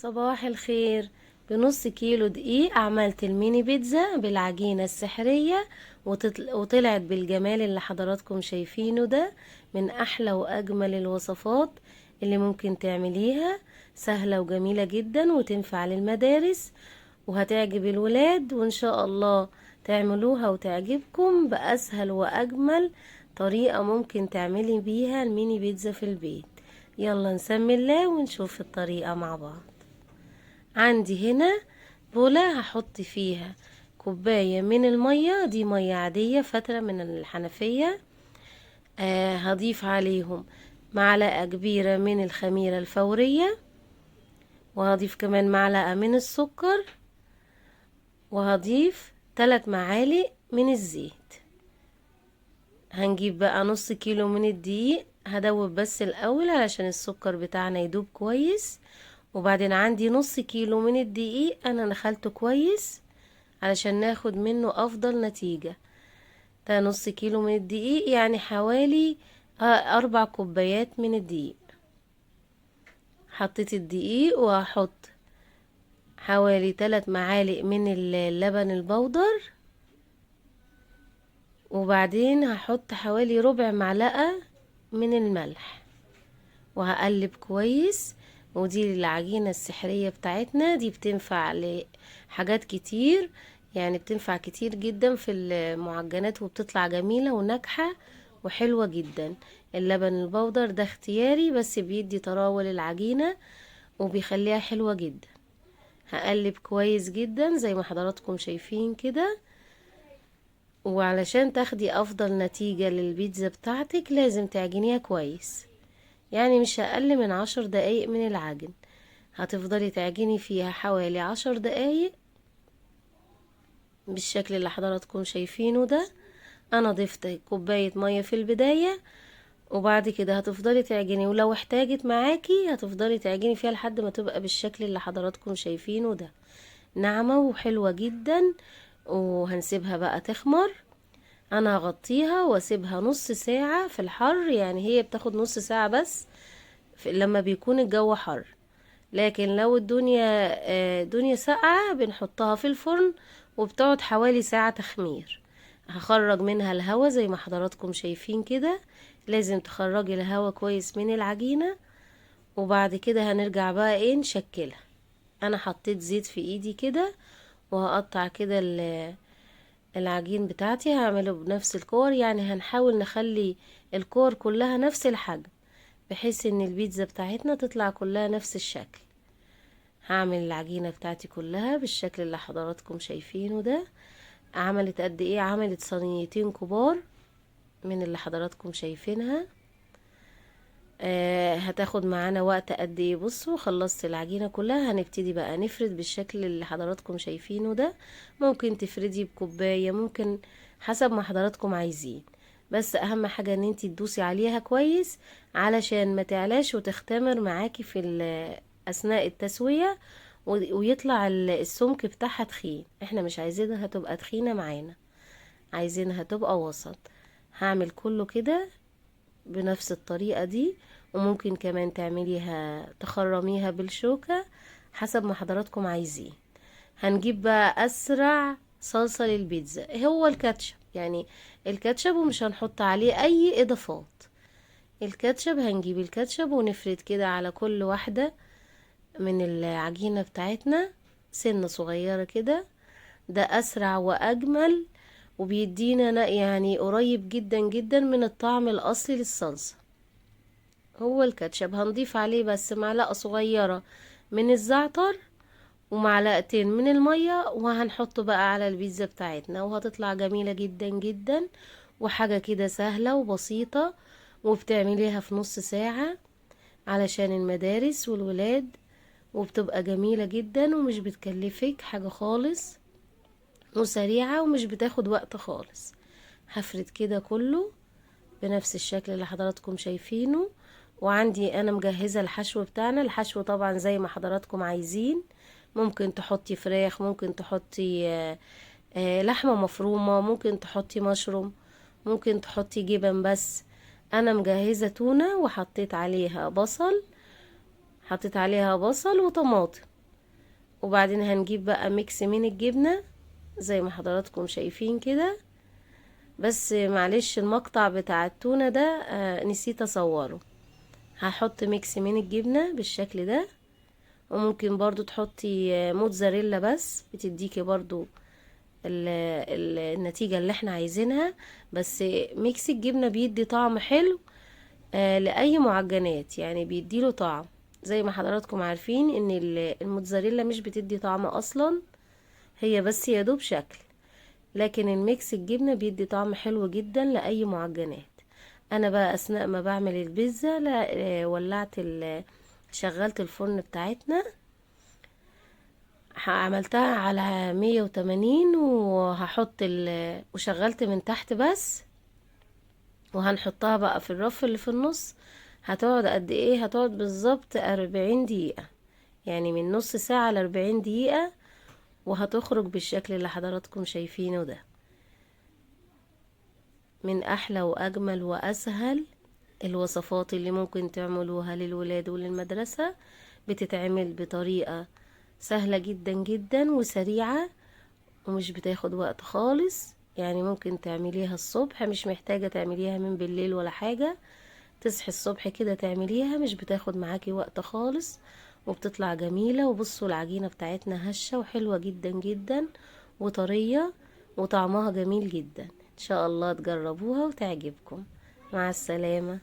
صباح الخير. بنص كيلو دقيق عملت الميني بيتزا بالعجينة السحرية وطلعت بالجمال اللي حضراتكم شايفينه ده. من احلى واجمل الوصفات اللي ممكن تعمليها، سهلة وجميلة جدا وتنفع للمدارس وهتعجب الولاد، وان شاء الله تعملوها وتعجبكم بأسهل واجمل طريقة ممكن تعملي بيها الميني بيتزا في البيت. يلا نسمي الله ونشوف الطريقة مع بعض. عندي هنا بولة هحط فيها كوباية من المية، دي مية عادية فترة من الحنفية. هضيف عليهم معلقة كبيرة من الخميرة الفورية، وهضيف كمان معلقة من السكر، وهضيف 3 معالق من الزيت. هنجيب بقى نص كيلو من الدقيق، هدوب بس الأول علشان السكر بتاعنا يدوب كويس. وبعدين عندي نص كيلو من الدقيق انا نخلته كويس علشان ناخد منه افضل نتيجة. ده نص كيلو من الدقيق يعني حوالي 4 كوبايات من الدقيق. حطيت الدقيق وهحط حوالي 3 معالق من اللبن البودر، وبعدين هحط حوالي ربع معلقة من الملح وهقلب كويس. ودي العجينة السحرية بتاعتنا، دي بتنفع لحاجات كتير، يعني بتنفع كتير جدا في المعجنات وبتطلع جميلة وناجحة وحلوة جدا. اللبن البودر ده اختياري بس بيدي طراوة للعجينة وبيخليها حلوة جدا. هقلب كويس جدا زي ما حضراتكم شايفين كده. وعلشان تاخدي افضل نتيجة للبيتزا بتاعتك لازم تعجنيها كويس، يعني مش اقل من 10 دقايق من العجن. هتفضلي تعجني فيها حوالي 10 دقايق بالشكل اللي حضراتكم شايفينه ده. انا ضفت كوباية مية في البداية، وبعد كده هتفضلي تعجني، ولو احتاجت معاكي هتفضلي تعجني فيها لحد ما تبقى بالشكل اللي حضراتكم شايفينه ده، ناعمة وحلوة جدا. وهنسيبها بقى تخمر. انا هغطيها واسيبها نص ساعة في الحر، يعني هي بتاخد نص ساعة بس لما بيكون الجو حر. لكن لو الدنيا دنيا ساقعة بنحطها في الفرن وبتقعد حوالي ساعة تخمير. هخرج منها الهواء زي ما حضراتكم شايفين كده، لازم تخرجي الهواء كويس من العجينة. وبعد كده هنرجع بقى نشكلها. انا حطيت زيت في ايدي كده وهقطع كده العجين بتاعتي، هعمله بنفس الكور، يعني هنحاول نخلي الكور كلها نفس الحجم بحيث ان البيتزا بتاعتنا تطلع كلها نفس الشكل. هعمل العجينة بتاعتي كلها بالشكل اللي حضراتكم شايفينه ده. عملت قد ايه؟ عملت صينيتين كبار من اللي حضراتكم شايفينها. هتاخد معانا وقت قد ايه؟ بصوا خلصت العجينة كلها، هنبتدي بقى نفرد بالشكل اللي حضراتكم شايفينه ده. ممكن تفردي بكوباية، ممكن حسب ما حضراتكم عايزين، بس اهم حاجة ان انتي تدوسي عليها كويس علشان ما تعلاش وتختمر معاكي في اثناء التسوية ويطلع السمك بتاعها تخين. احنا مش عايزينها تبقى تخينة معانا، عايزينها تبقى وسط. هعمل كله كده بنفس الطريقة دي، وممكن كمان تعمليها تخرميها بالشوكة حسب ما حضراتكم عايزين. هنجيب بقى اسرع صلصة للبيتزا، هو الكاتشب، يعني الكاتشب، ومش هنحط عليه اي اضافات. الكاتشب هنجيب الكاتشب ونفرد كده على كل واحدة من العجينة بتاعتنا سنة صغيرة كده. ده اسرع واجمل وبيدينا يعني قريب جدا جدا من الطعم الاصلي للصلصة. هو الكاتشب هنضيف عليه بس معلقة صغيرة من الزعتر ومعلقتين من المية، وهنحطه بقى على البيتزا بتاعتنا وهتطلع جميلة جدا جدا. وحاجة كده سهلة وبسيطة وبتعمليها في نص ساعة علشان المدارس والولاد، وبتبقى جميلة جدا ومش بتكلفك حاجة خالص وسريعة ومش بتاخد وقت خالص. هفرد كده كله بنفس الشكل اللي حضراتكم شايفينه. وعندي انا مجهزة الحشو بتاعنا. الحشو طبعا زي ما حضراتكم عايزين، ممكن تحطي فراخ، ممكن تحطي لحمة مفرومة، ممكن تحطي مشروم، ممكن تحطي جبن. بس انا مجهزة تونة وحطيت عليها بصل، حطيت عليها بصل وطماطم. وبعدين هنجيب بقى ميكس من الجبنة زي ما حضراتكم شايفين كده. بس معلش المقطع بتاع التونة ده نسيت اصوره. هحط ميكس من الجبنة بالشكل ده، وممكن برضو تحطي موتزاريلا بس بتديكي برضو النتيجة اللي احنا عايزينها. بس ميكس الجبنة بيدي طعم حلو لأي معجنات، يعني بيديله طعم. زي ما حضراتكم عارفين ان الموتزاريلا مش بتدي طعم اصلا، هي بس يدوب شكل. لكن الميكس الجبنة بيدي طعم حلو جدا لأي معجنات. انا بقى اثناء ما بعمل البيتزا ولعت شغلت الفرن بتاعتنا، عملتها على 180 وشغلت من تحت بس. وهنحطها بقى في الرف اللي في النص. هتقعد قد ايه؟ هتقعد بالظبط 40 دقيقة، يعني من نص ساعة ل40 دقيقة، وهتخرج بالشكل اللي حضراتكم شايفينه ده. من احلى واجمل واسهل الوصفات اللي ممكن تعملوها للولاد وللمدرسة، بتتعمل بطريقة سهلة جدا جدا وسريعة، ومش بتاخد وقت خالص. يعني ممكن تعمليها الصبح، مش محتاجة تعمليها من بالليل ولا حاجة. تصحي الصبح كده تعمليها، مش بتاخد معاكي وقت خالص، وبتطلع جميلة. وبصوا العجينة بتاعتنا هشة وحلوة جدا جدا وطرية، وطعمها جميل جدا. ان شاء الله تجربوها وتعجبكم. مع السلامة.